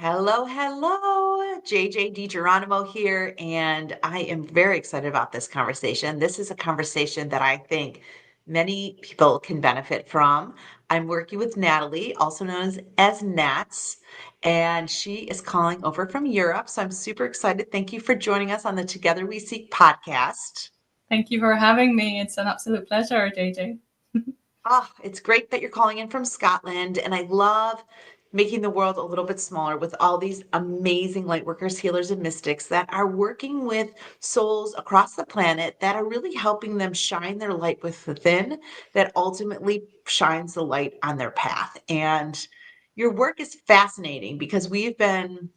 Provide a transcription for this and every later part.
Hello, hello. JJ DiGeronimo here, and I am very excited about this conversation. This is a conversation that I think many people can benefit from. I'm working with Natalie, also known as Nats, and she is calling over from Europe. So I'm super excited. Thank you for joining us on the Together We Seek podcast. Thank you for having me. It's an absolute pleasure, JJ. Oh, it's great that you're calling in from Scotland, and I love making the world a little bit smaller with all these amazing light workers, healers, and mystics that are working with souls across the planet that are really helping them shine their light within that ultimately shines the light on their path. And your work is fascinating because we've been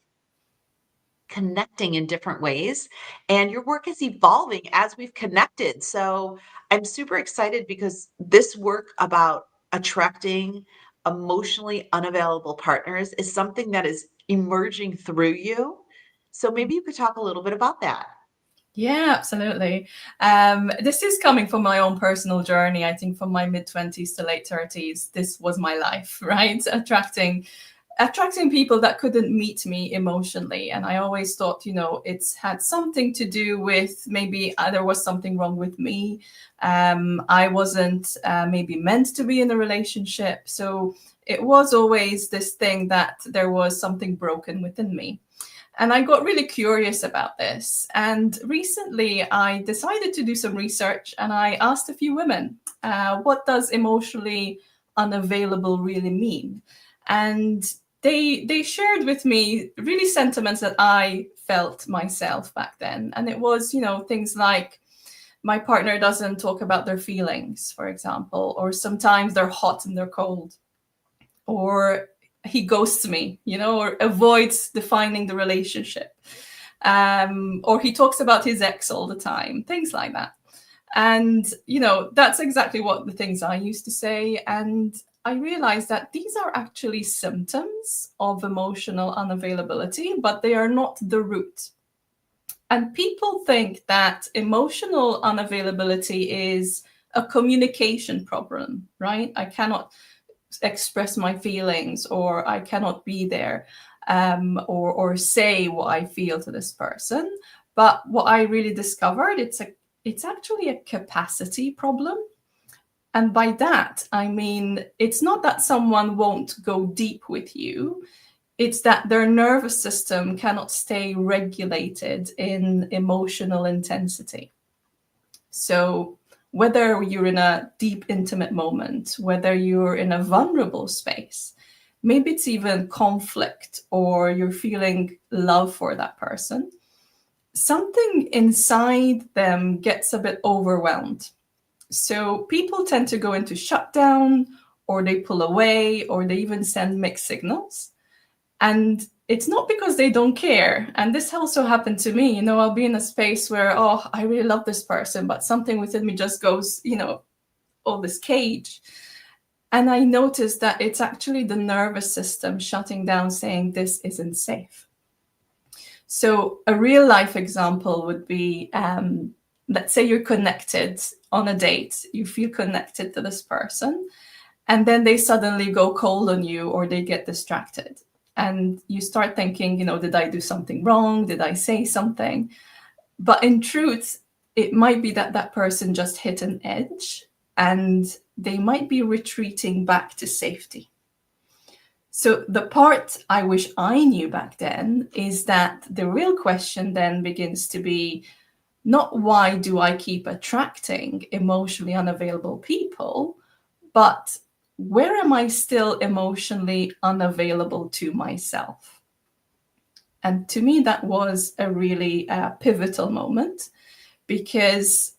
connecting in different ways and your work is evolving as we've connected. So I'm super excited because this work about attracting emotionally unavailable partners is something that is emerging through you. So maybe you could talk a little bit about that. Yeah, absolutely. This is coming from my own personal journey. I think from my mid-20s to late 30s, this was my life, right? Attracting people that couldn't meet me emotionally. And I always thought, it's had something to do with maybe there was something wrong with me. I wasn't maybe meant to be in a relationship. So it was always this thing that there was something broken within me. And I got really curious about this. And recently I decided to do some research and I asked a few women, what does emotionally unavailable really mean? And they shared with me really sentiments that I felt myself back then. And it was, things like my partner doesn't talk about their feelings, for example, or sometimes they're hot and they're cold, or he ghosts me, or avoids defining the relationship. Or he talks about his ex all the time, things like that. And, that's exactly what the things I used to say. And I realized that these are actually symptoms of emotional unavailability, but they are not the root. And people think that emotional unavailability is a communication problem, right? I cannot express my feelings, or I cannot be there, or say what I feel to this person. But what I really discovered, it's actually a capacity problem. And by that, I mean, it's not that someone won't go deep with you. It's that their nervous system cannot stay regulated in emotional intensity. So whether you're in a deep, intimate moment, whether you're in a vulnerable space, maybe it's even conflict, or you're feeling love for that person, something inside them gets a bit overwhelmed. So people tend to go into shutdown, or they pull away, or they even send mixed signals. And it's not because they don't care. And this also happened to me. I'll be in a space where, oh, I really love this person, but something within me just goes, all this cage. And I noticed that it's actually the nervous system shutting down, saying this isn't safe. So a real life example would be, let's say you're connected on a date, you feel connected to this person, and then they suddenly go cold on you, or they get distracted. And you start thinking, did I do something wrong? Did I say something? But in truth, it might be that that person just hit an edge and they might be retreating back to safety. So the part I wish I knew back then is that the real question then begins to be not why do I keep attracting emotionally unavailable people, but where am I still emotionally unavailable to myself? And to me, that was a really pivotal moment, because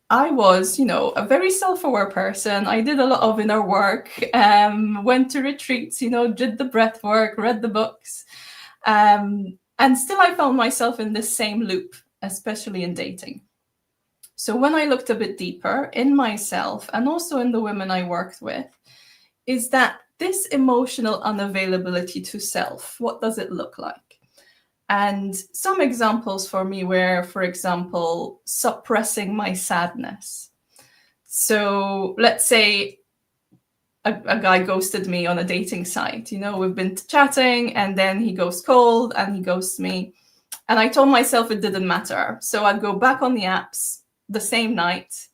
I was, a very self-aware person. I did a lot of inner work, went to retreats, did the breath work, read the books. And still I found myself in this same loop, especially in dating. So when I looked a bit deeper in myself and also in the women I worked with, is that this emotional unavailability to self, what does it look like? And some examples for me were, for example, suppressing my sadness. So let's say a guy ghosted me on a dating site. We've been chatting and then he goes cold and he ghosts me. And I told myself it didn't matter. So I'd go back on the apps the same night.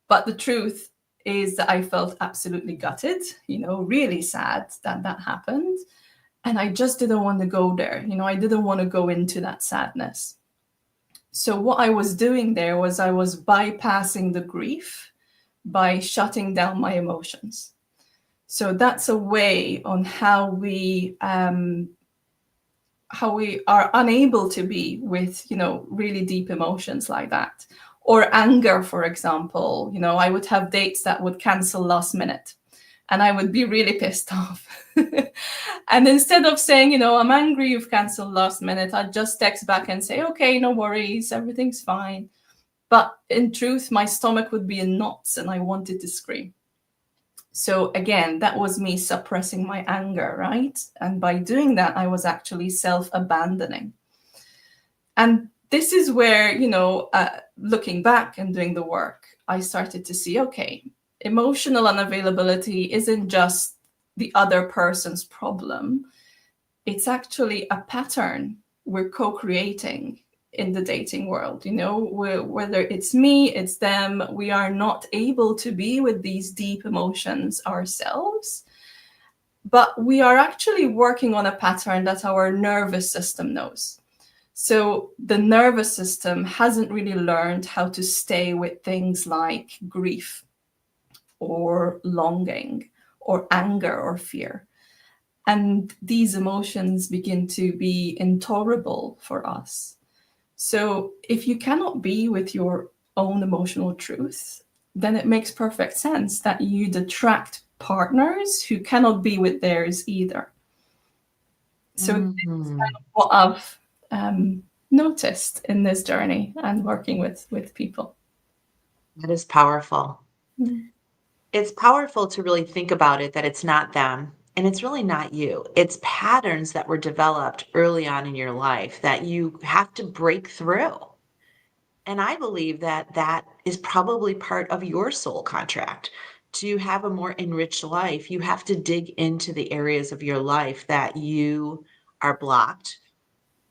But the truth is that I felt absolutely gutted, really sad that that happened. And I just didn't want to go there. I didn't want to go into that sadness. So what I was doing there was I was bypassing the grief by shutting down my emotions. So that's a way on how we are unable to be with, really deep emotions like that. Or anger, for example. I would have dates that would cancel last minute and I would be really pissed off. And instead of saying, I'm angry, you've canceled last minute, I'd just text back and say, okay, no worries, everything's fine. But in truth, my stomach would be in knots and I wanted to scream. So again, that was me suppressing my anger, right? And by doing that, I was actually self-abandoning. And this is where, looking back and doing the work, I started to see, okay, emotional unavailability isn't just the other person's problem. It's actually a pattern we're co-creating in the dating world. Whether it's me, it's them, we are not able to be with these deep emotions ourselves. But we are actually working on a pattern that our nervous system knows. So the nervous system hasn't really learned how to stay with things like grief or longing or anger or fear. And these emotions begin to be intolerable for us. So if you cannot be with your own emotional truth, then it makes perfect sense that you'd attract partners who cannot be with theirs either. So this is kind of what I've noticed in this journey and working with people. That is powerful. Mm. It's powerful to really think about it, that it's not them and it's really not you. It's patterns that were developed early on in your life that you have to break through. And I believe that that is probably part of your soul contract. To have a more enriched life, you have to dig into the areas of your life that you are blocked.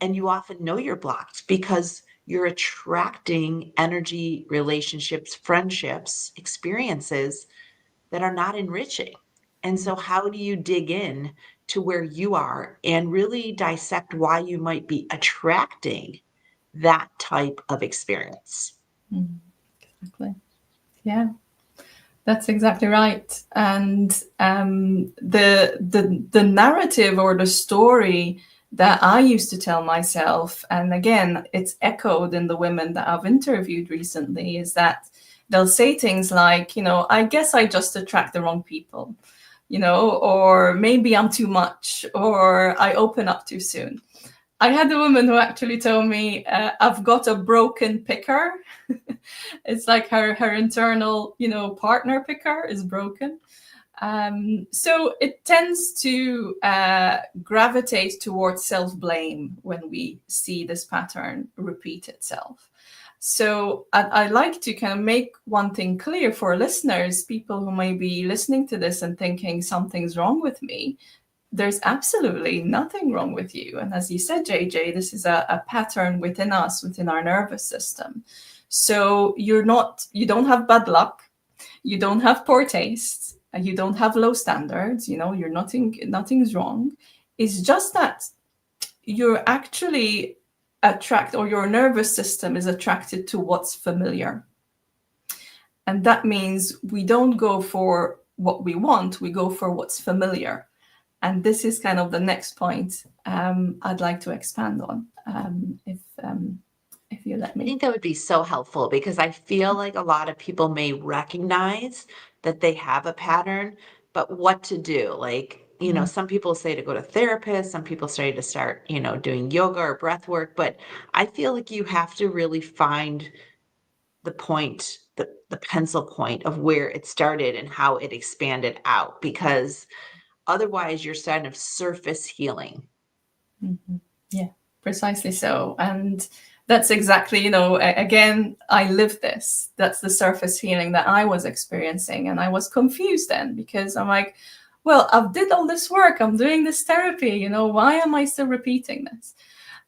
And you often know you're blocked because you're attracting energy, relationships, friendships, experiences that are not enriching. And so, how do you dig in to where you are and really dissect why you might be attracting that type of experience? Exactly. Yeah, that's exactly right. And the narrative or the story that I used to tell myself, and again, it's echoed in the women that I've interviewed recently, is that they'll say things like, I guess I just attract the wrong people, or maybe I'm too much, or I open up too soon. I had a woman who actually told me, I've got a broken picker. It's like her internal, partner picker is broken. So it tends to gravitate towards self-blame when we see this pattern repeat itself. So I like to kind of make one thing clear for listeners, people who may be listening to this and thinking something's wrong with me. There's absolutely nothing wrong with you. And as you said, JJ, this is a pattern within us, within our nervous system. So you don't have bad luck, you don't have poor taste, you don't have low standards, nothing's wrong. It's just that you're actually your nervous system is attracted to what's familiar. And that means we don't go for what we want, we go for what's familiar. And this is kind of the next point I'd like to expand on, if you let me. I think that would be so helpful because I feel like a lot of people may recognize that they have a pattern, but what to do? Like, some people say to go to therapists, some people say to start, doing yoga or breath work, but I feel like you have to really find the point, the pencil point of where it started and how it expanded out, because otherwise you're kind of surface healing. Yeah, precisely so. And That's exactly, again, I lived this. That's the surface healing that I was experiencing. And I was confused then, because I'm like, well, I've did all this work. I'm doing this therapy. Why am I still repeating this?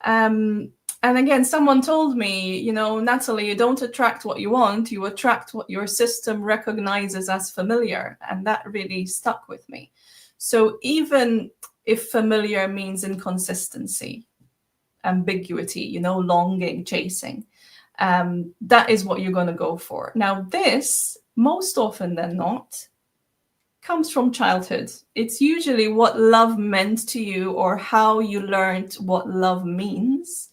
And again, someone told me, Natalie, you don't attract what you want. You attract what your system recognizes as familiar. And that really stuck with me. So even if familiar means inconsistency, ambiguity, longing, chasing, that is what you're going to go for. Now, this, most often than not, comes from childhood. It's usually what love meant to you, or how you learned what love means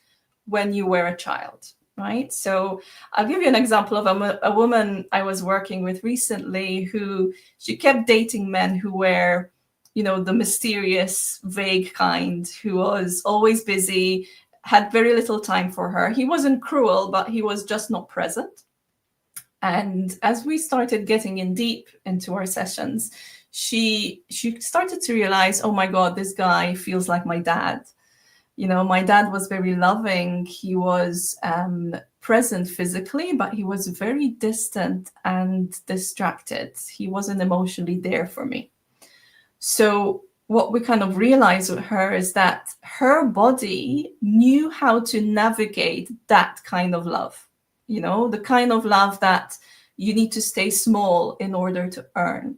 when you were a child, right? So I'll give you an example of a woman I was working with recently, who she kept dating men who were, the mysterious, vague kind, who was always busy, had very little time for her. He wasn't cruel, but he was just not present. And as we started getting in deep into our sessions, she started to realize, oh my God, this guy feels like my dad. My dad was very loving. He was present physically, but he was very distant and distracted. He wasn't emotionally there for me. So what we kind of realized with her is that her body knew how to navigate that kind of love, the kind of love that you need to stay small in order to earn,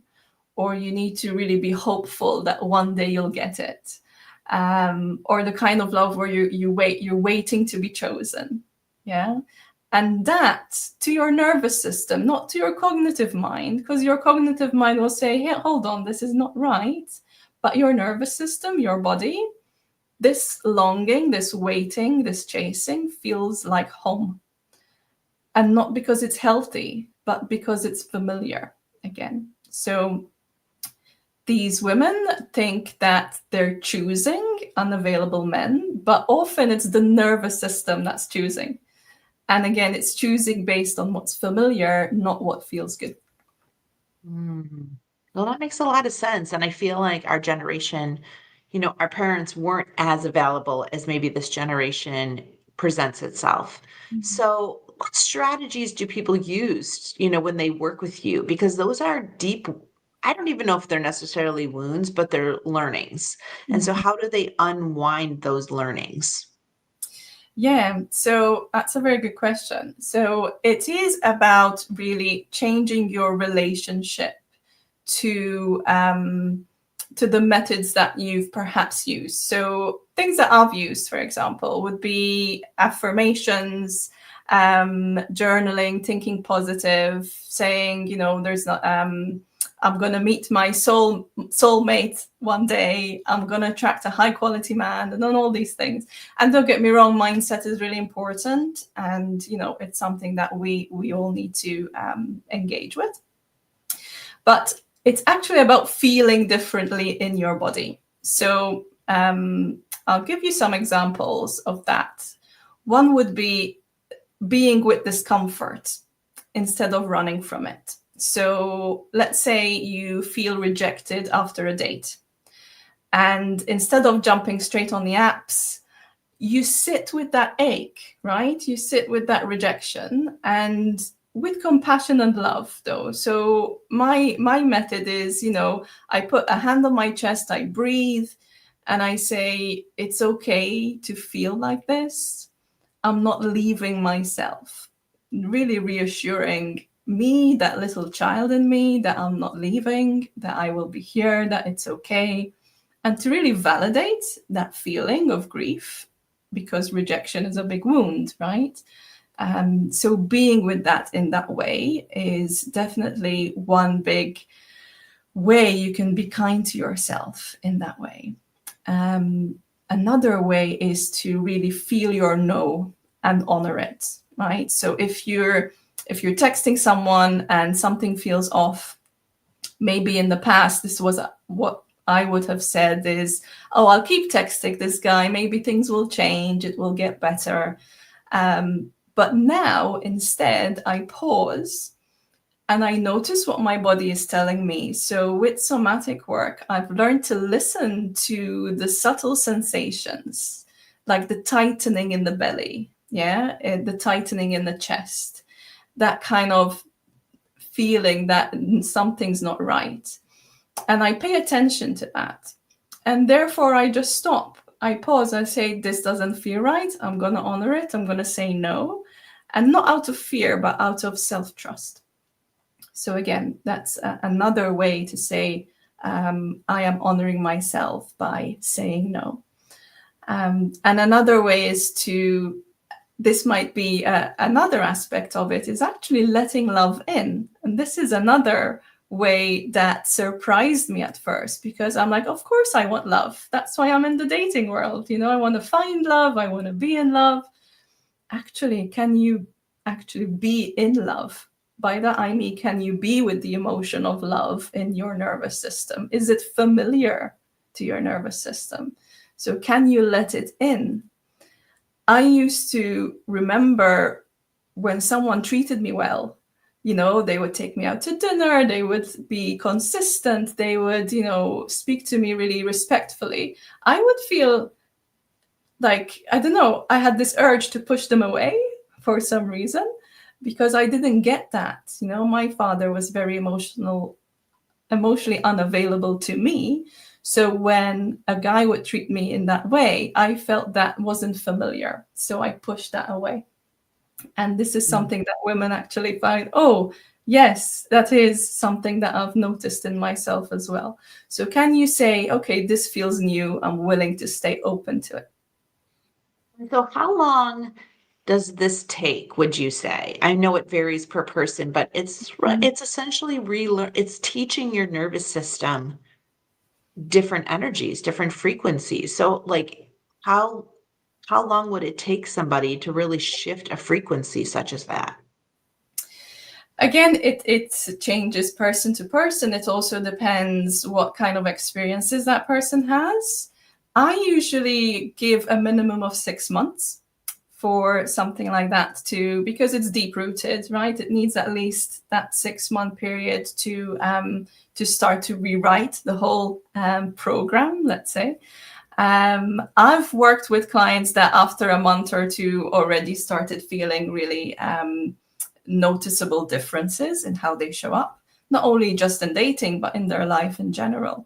or you need to really be hopeful that one day you'll get it, or the kind of love where you're waiting to be chosen. Yeah. And that, to your nervous system, not to your cognitive mind, because your cognitive mind will say, hey, hold on, this is not right. But your nervous system, your body, this longing, this waiting, this chasing feels like home. And not because it's healthy, but because it's familiar again. So these women think that they're choosing unavailable men, but often it's the nervous system that's choosing. And again, it's choosing based on what's familiar, not what feels good. Well, that makes a lot of sense. And I feel like our generation, our parents weren't as available as maybe this generation presents itself. So, what strategies do people use, when they work with you? Because those are deep, I don't even know if they're necessarily wounds, but they're learnings. And so, how do they unwind those learnings? Yeah, so that's a very good question. So it is about really changing your relationship to the methods that you've perhaps used. So things that I've used, for example, would be affirmations, journaling, thinking positive, saying, there's not I'm going to meet my soulmate one day. I'm going to attract a high quality man, and then all these things. And don't get me wrong, mindset is really important. And, it's something that we all need to engage with. But it's actually about feeling differently in your body. So I'll give you some examples of that. One would be being with discomfort instead of running from it. So let's say you feel rejected after a date, and instead of jumping straight on the apps, you sit with that ache, right? You sit with that rejection, and with compassion and love, though. So my method is, I put a hand on my chest, I breathe, and I say, it's okay to feel like this. I'm not leaving myself. Really reassuring me, that little child in me, that I'm not leaving, that I will be here, that it's okay. And to really validate that feeling of grief, because rejection is a big wound, right? So being with that in that way is definitely one big way you can be kind to yourself in that way. Another way is to really feel your no and honor it, right? So if you're texting someone and something feels off, maybe in the past, this was what I would have said is, oh, I'll keep texting this guy. Maybe things will change. It will get better. But now instead I pause and I notice what my body is telling me. So with somatic work, I've learned to listen to the subtle sensations, like the tightening in the belly, yeah, the tightening in the chest, that kind of feeling that something's not right. And I pay attention to that. And therefore, I just stop. I pause. I say, this doesn't feel right. I'm going to honor it. I'm going to say no. And not out of fear, but out of self-trust. So again, that's another way to say, I am honoring myself by saying no. And another way is to, this might be another aspect of it, is actually letting love in. And this is another way that surprised me at first, because I'm like, of course I want love. That's why I'm in the dating world. You know, I want to find love. I want to be in love. Actually, can you actually be in love? By that, I mean, can you be with the emotion of love in your nervous system? Is it familiar to your nervous system? So can you let it in? I used to remember when someone treated me well, you know, they would take me out to dinner, they would be consistent, they would, you know, speak to me really respectfully. I would feel like, I don't know, I had this urge to push them away for some reason, because I didn't get that. You know, my father was very emotionally unavailable to me. So when a guy would treat me in that way, I felt that wasn't familiar. So I pushed that away. And this is something that women actually find, oh, yes, that is something that I've noticed in myself as well. So can you say, okay, this feels new, I'm willing to stay open to it? So how long does this take, would you say? I know it varies per person, but it's essentially relearn, it's teaching your nervous system different energies, different frequencies. So like how how long would it take somebody to really shift a frequency such as that? Again, it changes person to person. It also depends what kind of experiences that person has. I usually give a minimum of 6 months for something like that, to, because it's deep rooted, right? It needs at least that 6 month period to start to rewrite the whole program, let's say. I've worked with clients that after a month or two already started feeling really noticeable differences in how they show up, not only just in dating, but in their life in general.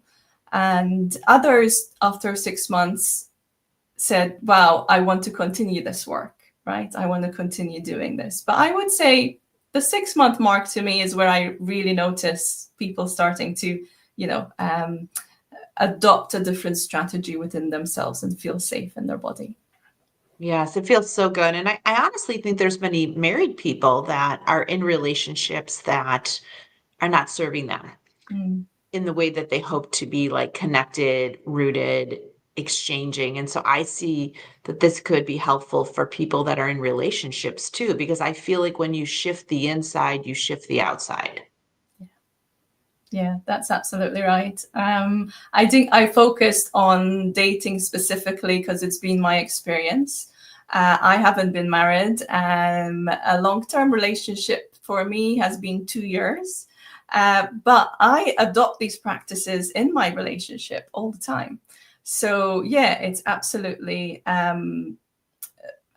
And others, after 6 months, said, wow, I want to continue this work, right? I want to continue doing this. But I would say the 6 month mark to me is where I really notice people starting to, you know, adopt a different strategy within themselves and feel safe in their body. Yes, it feels so good. And I honestly think there's many married people that are in relationships that are not serving them Mm. in the way that they hope to be, like connected, rooted, exchanging. And so I see that this could be helpful for people that are in relationships too, because I feel like when you shift the inside, you shift the outside. Yeah, that's absolutely right. I think I focused on dating specifically because it's been my experience. I haven't been married. A long-term relationship for me has been 2 years. But I adopt these practices in my relationship all the time. So yeah, it's absolutely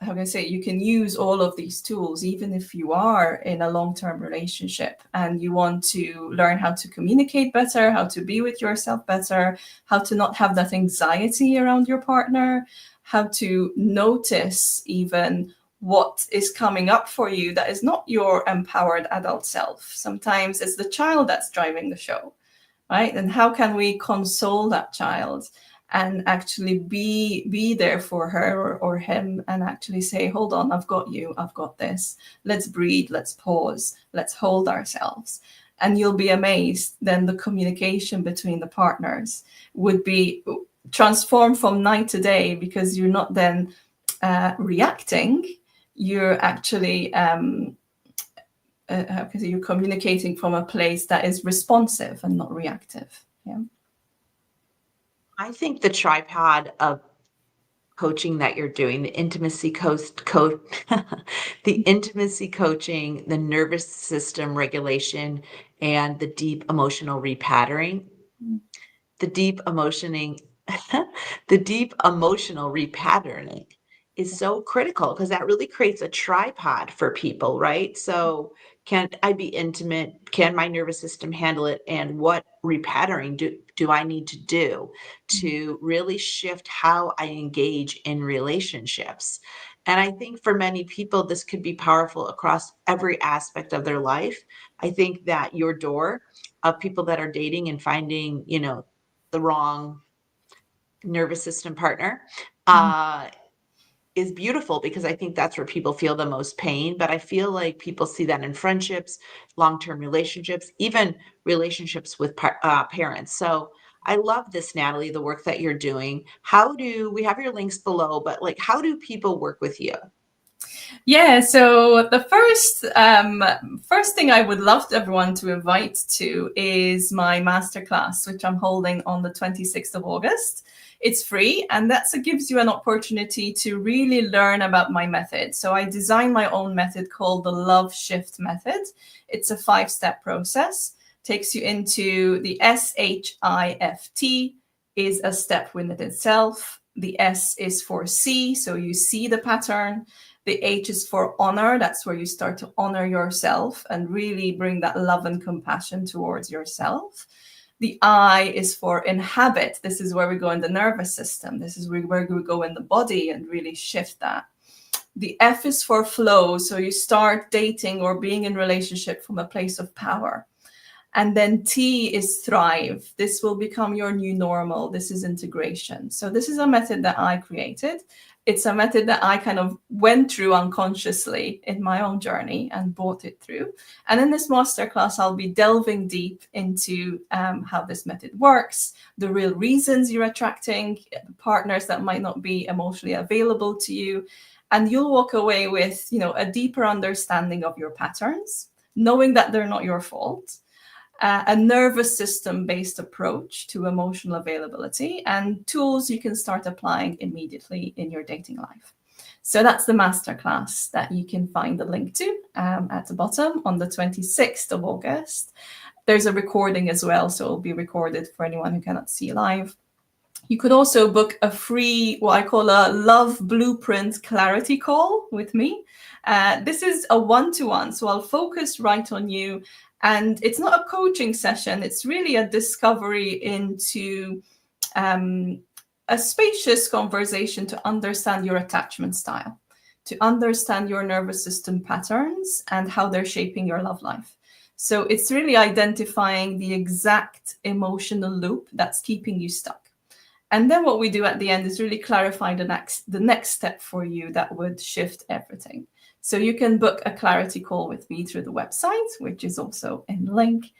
how can I say, you can use all of these tools even if you are in a long-term relationship and you want to learn how to communicate better, how to be with yourself better, how to not have that anxiety around your partner, how to notice even what is coming up for you that is not your empowered adult self. Sometimes it's the child that's driving the show, right? And how can we console that child and actually be there for her or him, and actually say, hold on, I've got you, I've got this. Let's breathe, let's pause, let's hold ourselves. And you'll be amazed then the communication between the partners would be transformed from night to day, because you're not then reacting, you're actually because you're communicating from a place that is responsive and not reactive. Yeah. I think the tripod of coaching that you're doing, the intimacy the intimacy coaching, the nervous system regulation, and the deep emotional repatterning, the deep emotioning, the deep emotional repatterning is so critical because that really creates a tripod for people, right? So, can I be intimate? Can my nervous system handle it? And what repatterning do I need to do to really shift how I engage in relationships? And I think for many people, this could be powerful across every aspect of their life. I think that your door of people that are dating and finding, the wrong nervous system partner, Mhm. uh, is beautiful because I think that's where people feel the most pain. But I feel like people see that in friendships, long-term relationships, even relationships with parents. So I love this, Natalie, the work that you're doing. How do we have your links below, but like, how do people work with you? Yeah, so the first thing I would love everyone to invite to is my masterclass, which I'm holding on the 26th of August. It's free, and that gives you an opportunity to really learn about my method. So I designed my own method called the Love Shift Method. It's a 5-step process. Takes you into the SHIFT is a step within itself. The S is for see, so you see the pattern. The H is for honor. That's where you start to honor yourself and really bring that love and compassion towards yourself. The I is for inhabit. This is where we go in the nervous system. This is where we go in the body and really shift that. The F is for flow. So you start dating or being in relationship from a place of power. And then T is thrive. This will become your new normal. This is integration. So this is a method that I created. It's a method that I kind of went through unconsciously in my own journey and brought it through. And in this masterclass, I'll be delving deep into how this method works, the real reasons you're attracting partners that might not be emotionally available to you. And you'll walk away with, a deeper understanding of your patterns, knowing that they're not your fault, a nervous system based approach to emotional availability, and tools you can start applying immediately in your dating life. So that's the masterclass that you can find the link to at the bottom on the 26th of August. There's a recording as well, so it'll be recorded for anyone who cannot see live. You could also book a free, what I call a love blueprint clarity call with me. This is a one-to-one, so I'll focus right on you. And it's not a coaching session. It's really a discovery into a spacious conversation to understand your attachment style, to understand your nervous system patterns and how they're shaping your love life. So it's really identifying the exact emotional loop that's keeping you stuck. And then what we do at the end is really clarify the next step for you that would shift everything. So you can book a clarity call with me through the website, which is also in the link.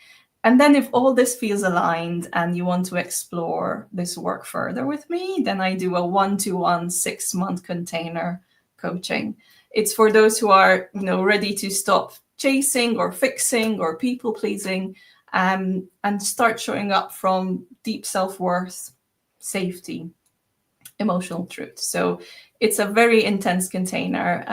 And then if all this feels aligned and you want to explore this work further with me, then I do a 1-to-1 6-month container coaching. It's for those who are, ready to stop chasing or fixing or people pleasing, and start showing up from deep self-worth, safety, emotional truth. So it's a very intense container.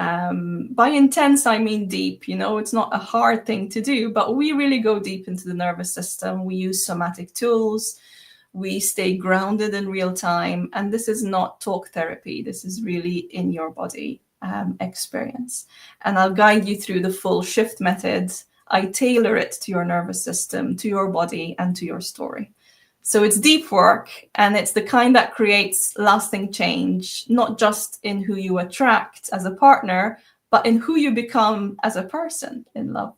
By intense, I mean deep. It's not a hard thing to do, but we really go deep into the nervous system. We use somatic tools. We stay grounded in real time. And this is not talk therapy. This is really in your body experience. And I'll guide you through the full shift methods. I tailor it to your nervous system, to your body, and to your story. So it's deep work, and it's the kind that creates lasting change, not just in who you attract as a partner, but in who you become as a person in love.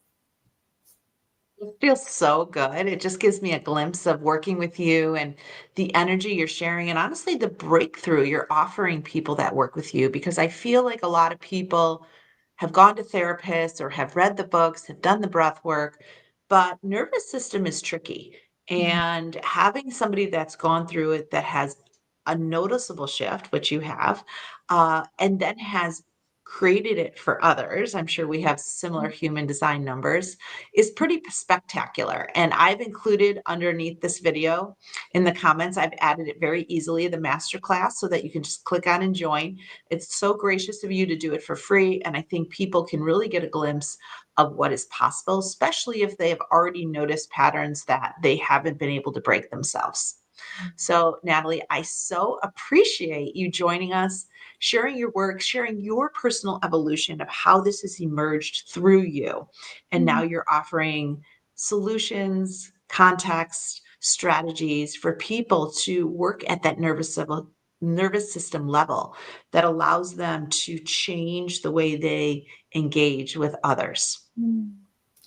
It feels so good. It just gives me a glimpse of working with you and the energy you're sharing, and honestly, the breakthrough you're offering people that work with you. Because I feel like a lot of people have gone to therapists or have read the books, have done the breath work, but nervous system is tricky. And having somebody that's gone through it that has a noticeable shift, which you have, and then has created it for others, I'm sure we have similar human design numbers, is pretty spectacular. And I've included underneath this video in the comments, I've added it very easily, the masterclass, so that you can just click on and join. It's so gracious of you to do it for free. And I think people can really get a glimpse of what is possible, especially if they have already noticed patterns that they haven't been able to break themselves. So, Natalie, I so appreciate you joining us, sharing your work, sharing your personal evolution of how this has emerged through you. And now you're offering solutions, context, strategies for people to work at that nervous system level that allows them to change the way they engage with others.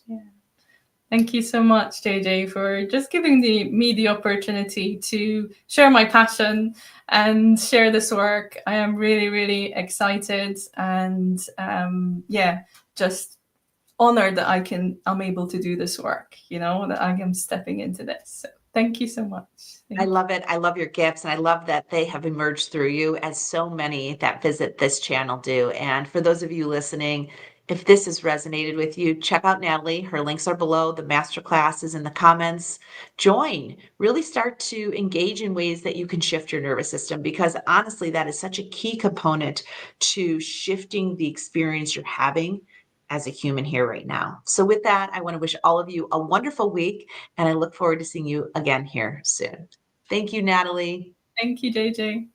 Yeah. Thank you so much, JJ, for just giving me the opportunity to share my passion and share this work. I am really, really excited and just honored that I'm able to do this work, that I am stepping into this. So thank you so much. I love it. I love your gifts, and I love that they have emerged through you, as so many that visit this channel do. And for those of you listening, if this has resonated with you, check out Natalie. Her links are below. The masterclass is in the comments. Join. Really start to engage in ways that you can shift your nervous system, because honestly, that is such a key component to shifting the experience you're having as a human here right now. So with that, I want to wish all of you a wonderful week, and I look forward to seeing you again here soon. Thank you, Natalie. Thank you, JJ.